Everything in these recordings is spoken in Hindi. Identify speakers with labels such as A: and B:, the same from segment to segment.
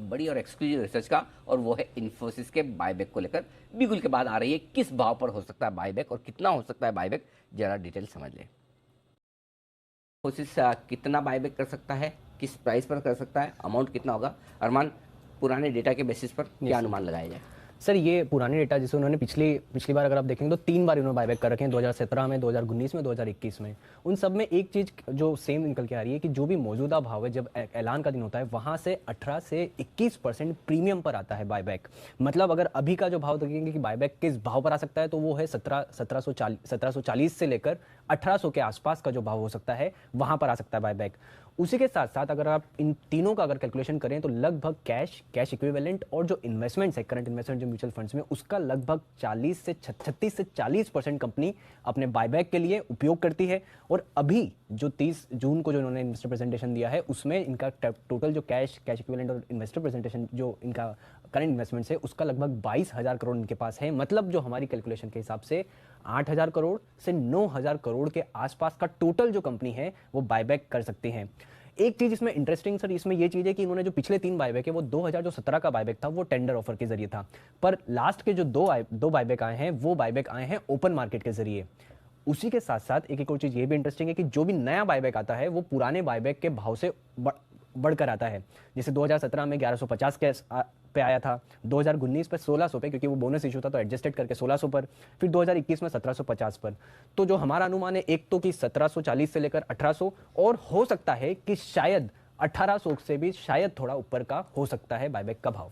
A: बड़ी और एक्सक्लूसिव रिसर्च का, और वो है इन्फोसिस के बायबैक को लेकर। बिगुल के बाद आ रही है किस भाव पर हो सकता है बायबैक और कितना हो सकता है बायबैक, जरा डिटेल समझ लें। इन्फोसिस कितना बायबैक कर सकता है, किस प्राइस पर कर सकता है, अमाउंट कितना होगा, अरमान पुराने डेटा के बेसिस पर क्या अनुमान लगाया जाए?
B: सर ये पुराने डेटा जिसे उन्होंने पिछली बार अगर आप देखेंगे तो 3 बार इन्होंने बायबैक कर रखे हैं, 2017 में, 2019 में, 2021 में। उन सब में एक चीज़ जो सेम निकल के आ रही है कि जो भी मौजूदा भाव है जब ऐलान का दिन होता है वहाँ से 18 से 21% प्रीमियम पर आता है बायबैक। मतलब अगर अभी का जो भाव देखेंगे कि बायबैक किस भाव पर आ सकता है तो वो है 1740 से लेकर 1800 के आसपास का जो भाव हो सकता है वहाँ पर आ सकता है बायबैक। उसी के साथ साथ अगर आप इन तीनों का अगर कैलकुलेशन करें तो लगभग कैश इक्विवेलेंट और जो इन्वेस्टमेंट्स है, करंट इन्वेस्टमेंट जो म्यूचुअल फंड्स में, उसका लगभग 36 से 40% कंपनी अपने बायबैक के लिए उपयोग करती है। और अभी जो 30 जून को जो इन्होंने इन्वेस्टर प्रेजेंटेशन दिया है उसमें इनका टोटल जो कैश इक्विवेलेंट और इन्वेस्टर प्रेजेंटेशन जो इनका करंट इन्वेस्टमेंट्स है उसका लगभग 22,000 करोड़ इनके पास है। मतलब जो हमारी कैलकुलेशन के हिसाब से 8,000 करोड़ से 9,000 करोड़ के आसपास का टोटल जो कंपनी है वो बायबैक कर सकती है। एक चीज इसमें इंटरेस्टिंग सर इसमें ये चीज है कि इन्होंने जो पिछले 3 बायबैक है वो 2017 का बायबैक था, वो टेंडर ऑफर के जरिए था, पर लास्ट के जो दो बायबैक आए हैं वो बायबैक आए हैं ओपन मार्केट के जरिए। उसी के साथ साथ एक और चीज ये भी इंटरेस्टिंग है कि जो भी नया बायबैक आता है वो पुराने बायबैक के भाव से बढ़कर आता है। जैसे 2017 में 1150 के पे आया था, 2019 पे 1600 पे, क्योंकि वो बोनस इशू था तो एडजस्टेड करके 1600 पर, फिर 2021 में 1750 पर। तो जो हमारा अनुमान है एक तो कि 1740 से लेकर 1800, और हो सकता है कि शायद 1800 से भी शायद थोड़ा ऊपर का हो सकता है बायबैक का भाव।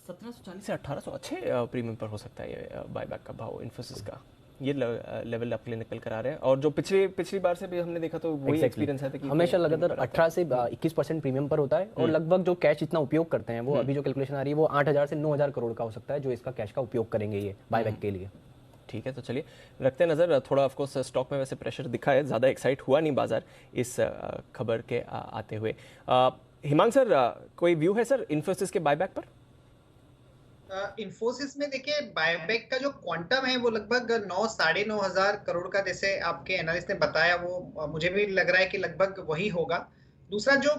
C: 1740 से 1800 अच्छे प्रीमियम पर हो सकता है ये बायबैक का भाव इन्फोसिस का। ये लेवल आपके लिए निकल कर आ रहे हैं, और जो पिछली बार से भी हमने देखा तो वही एक्सपीरियंस है कि
B: हमेशा लगातार 18 से 21% प्रीमियम पर होता है। और लगभग जो कैश इतना उपयोग करते हैं वो अभी जो कैलकुलेशन आ रही है वो 8,000 से 9,000 करोड़ का हो सकता है जो इसका कैश का उपयोग करेंगे ये बायबैक के लिए।
C: ठीक है, तो चलिए रखते हैं नज़र। थोड़ा ऑफकोर्स स्टॉक में वैसे प्रेशर दिखा है, ज़्यादा एक्साइट हुआ नहीं बाजार इस खबर के आते हुए। हिमांग सर, कोई व्यू है सर इन्फोसिस के बायबैक पर?
D: इन्फोसिस में देखिए बायबैक का जो क्वांटम है वो लगभग 9-9.5 करोड़ का, जैसे आपके एनालिस्ट ने बताया, वो मुझे भी लग रहा है कि लगभग वही होगा। दूसरा जो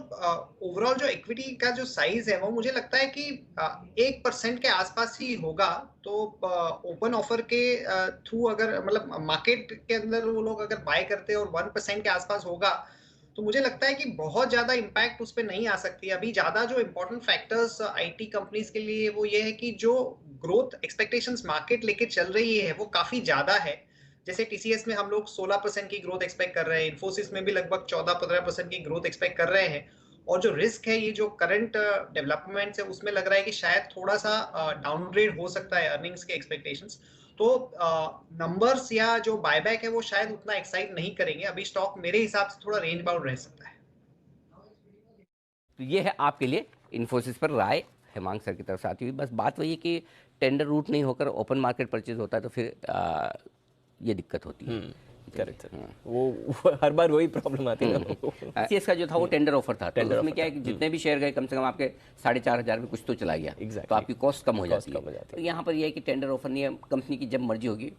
D: ओवरऑल जो इक्विटी का जो साइज है वो मुझे लगता है कि 1% के आसपास ही होगा। तो ओपन ऑफर के थ्रू अगर मतलब मार्केट के अंदर वो लोग अगर बाय करते हैं और 1% के आसपास होगा तो मुझे लगता है कि बहुत ज्यादा इम्पैक्ट उस पर नहीं आ सकती। अभी ज्यादा जो इम्पोर्टेंट फैक्टर्स आईटी कंपनीज के लिए वो ये है कि जो ग्रोथ एक्सपेक्टेशंस मार्केट लेके चल रही है वो काफी ज्यादा है। जैसे टीसीएस में हम लोग 16% की ग्रोथ एक्सपेक्ट कर रहे हैं, इन्फोसिस में भी लगभग 14-15% की ग्रोथ एक्सपेक्ट कर रहे हैं। और जो रिस्क है, ये जो करंट डेवलपमेंट है उसमें लग रहा है कि शायद थोड़ा सा डाउनग्रेड हो सकता है अर्निंग्स के एक्सपेक्टेशंस। तो नंबर्स या जो बायबैक है वो शायद उतना एक्साइट नहीं करेंगे। अभी स्टॉक मेरे हिसाब से थोड़ा रेंज बाउंड रह सकता है।
A: तो ये है आपके लिए इन्फोसिस पर राय हेमांग सर की तरफ से आती हुई। बस बात वही है कि टेंडर रूट नहीं होकर ओपन मार्केट परचेज होता है तो फिर ये दिक्कत होती है।
C: करेक्ट सर, वो हर बार वही प्रॉब्लम आती है।
A: टीसीएस का जो था वो टेंडर ऑफर था, तो उसमें क्या है कि जितने भी शेयर गए कम से कम आपके 4,500 में कुछ तो चला गया। तो आपकी कॉस्ट कम हो जाती है। तो यहाँ पर ये है कि टेंडर ऑफर नहीं है, कंपनी की जब मर्जी होगी।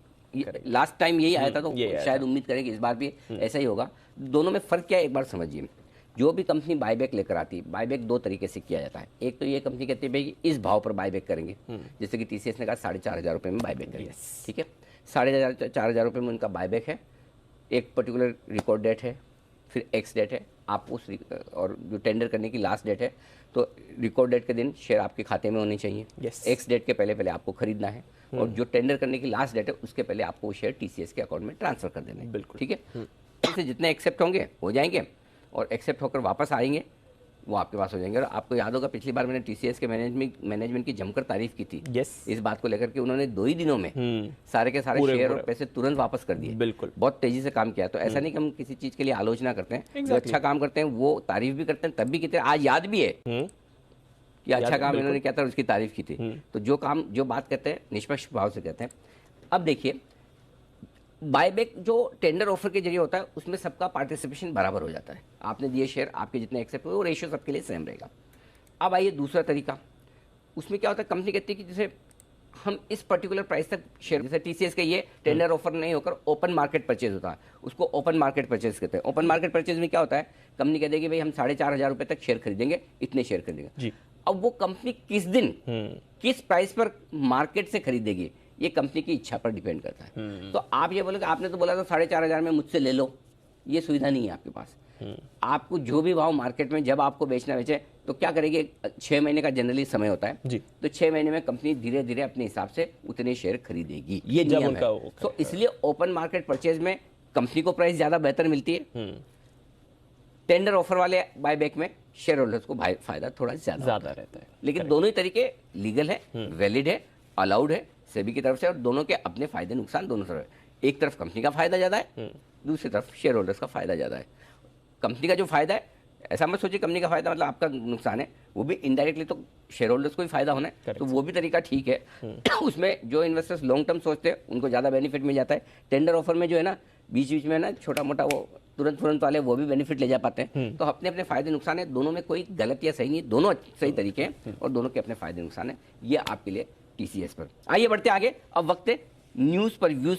A: लास्ट टाइम यही आया था तो शायद उम्मीद करें कि इस बार भी ऐसा ही होगा। दोनों में फर्क क्या है एक बार समझिए। जो भी कंपनी बायबैक लेकर आती है, बायबैक 2 तरीके से किया जाता है। एक तो ये कंपनी कहती है भाई कि इस भाव पर बायबैक करेंगे, जैसे कि टीसीएस ने कहा 4,500 रुपये में बायबैक करेंगे, ठीक है। 4,500 रुपये में उनका बायबैक है, एक पर्टिकुलर रिकॉर्ड डेट है, फिर एक्स डेट है, आप उस और जो टेंडर करने की लास्ट डेट है, तो रिकॉर्ड डेट के दिन शेयर आपके खाते में होने चाहिए। एक्स डेट के पहले आपको खरीदना है, और जो टेंडर करने की लास्ट डेट है उसके पहले आपको वो शेयर टीसीएस के अकाउंट में ट्रांसफर कर देना है। बिल्कुल ठीक है। इससे जितने एक्सेप्ट होंगे हो जाएंगे, और एक्सेप्ट होकर वापस आएंगे वो आपके पास हो जाएंगे। और आपको याद होगा पिछली बार मैंने टीसीएस के मैनेजमेंट की जमकर तारीफ की थी। इस बात को लेकर कि उन्होंने 2 ही दिनों में सारे के सारे शेयर और पैसे तुरंत वापस कर दिए। बिल्कुल, बहुत तेजी से काम किया। तो ऐसा नहीं कि हम किसी चीज के लिए आलोचना करते हैं, जो अच्छा काम करते हैं वो तारीफ भी करते हैं, तब भी कहते हैं। आज याद भी है कि अच्छा काम इन्होंने किया था, उसकी तारीफ की थी। तो जो बात कहते हैं निष्पक्ष भाव से कहते हैं। अब देखिए, बायबैक जो टेंडर ऑफर के जरिए होता है उसमें सबका पार्टिसिपेशन बराबर हो जाता है। आपने दिए शेयर, आपके जितने एक्सेप्ट हुए वो रेशियो सबके लिए सेम रहेगा। अब आइए दूसरा तरीका, उसमें क्या होता है, कंपनी कहती है कि जैसे हम इस पर्टिकुलर प्राइस तक शेयर, जैसे टीसीएस का ये टेंडर ऑफर नहीं होकर ओपन मार्केट परचेज होता है, उसको ओपन मार्केट परचेज कहते हैं। ओपन मार्केट परचेज में क्या होता है, कंपनी कह देगी भाई हम 4,500 रुपए तक शेयर खरीदेंगे, इतने शेयर खरीदेंगे
C: जी।
A: अब वो कंपनी किस दिन किस प्राइस पर मार्केट से खरीदेगी ये कंपनी की इच्छा पर डिपेंड करता है। तो आप ये बोलोगे आपने तो बोला था 4,500 में मुझसे ले लो, ये सुविधा नहीं है आपके पास। आपको जो भी भाव मार्केट में जब आपको बेचना बेचे तो क्या करेगी, 6 महीने का जनरली समय होता है
C: जी।
A: तो 6 महीने में कंपनी धीरे धीरे अपने हिसाब से उतने शेयर खरीदेगी, ये नियम है। तो इसलिए ओपन मार्केट परचेज में कंपनी को प्राइस ज्यादा बेहतर मिलती है, टेंडर ऑफर वाले बायबैक में शेयर होल्डर्स को फायदा थोड़ा ज्यादा रहता है। लेकिन दोनों ही तरीके लीगल है, वैलिड है, अलाउड है सेबी की तरफ से, और दोनों के अपने फायदे नुकसान दोनों तरफ है। एक तरफ कंपनी का फायदा ज्यादा है, दूसरी तरफ शेयर होल्डर्स का फायदा ज्यादा है। कंपनी का जो फायदा है, ऐसा मत सोचिए कंपनी का फायदा मतलब आपका नुकसान है, वो भी इनडायरेक्टली तो शेयर होल्डर्स को ही फायदा होना है, तो वो भी तरीका ठीक है। उसमें जो इन्वेस्टर्स लॉन्ग टर्म सोचते हैं उनको ज्यादा बेनिफिट मिल जाता है। टेंडर ऑफर में जो है ना बीच बीच में ना छोटा मोटा वो तुरंत वाले वो भी बेनिफिट ले जा पाते हैं। तो अपने अपने फायदे नुकसान है, दोनों में कोई गलत या सही नहीं, दोनों सही तरीके हैं और दोनों के अपने फायदे नुकसान है। ये आपके लिए टीसीएस पर। आइए बढ़ते आगे, अब वक्त है न्यूज पर व्यूज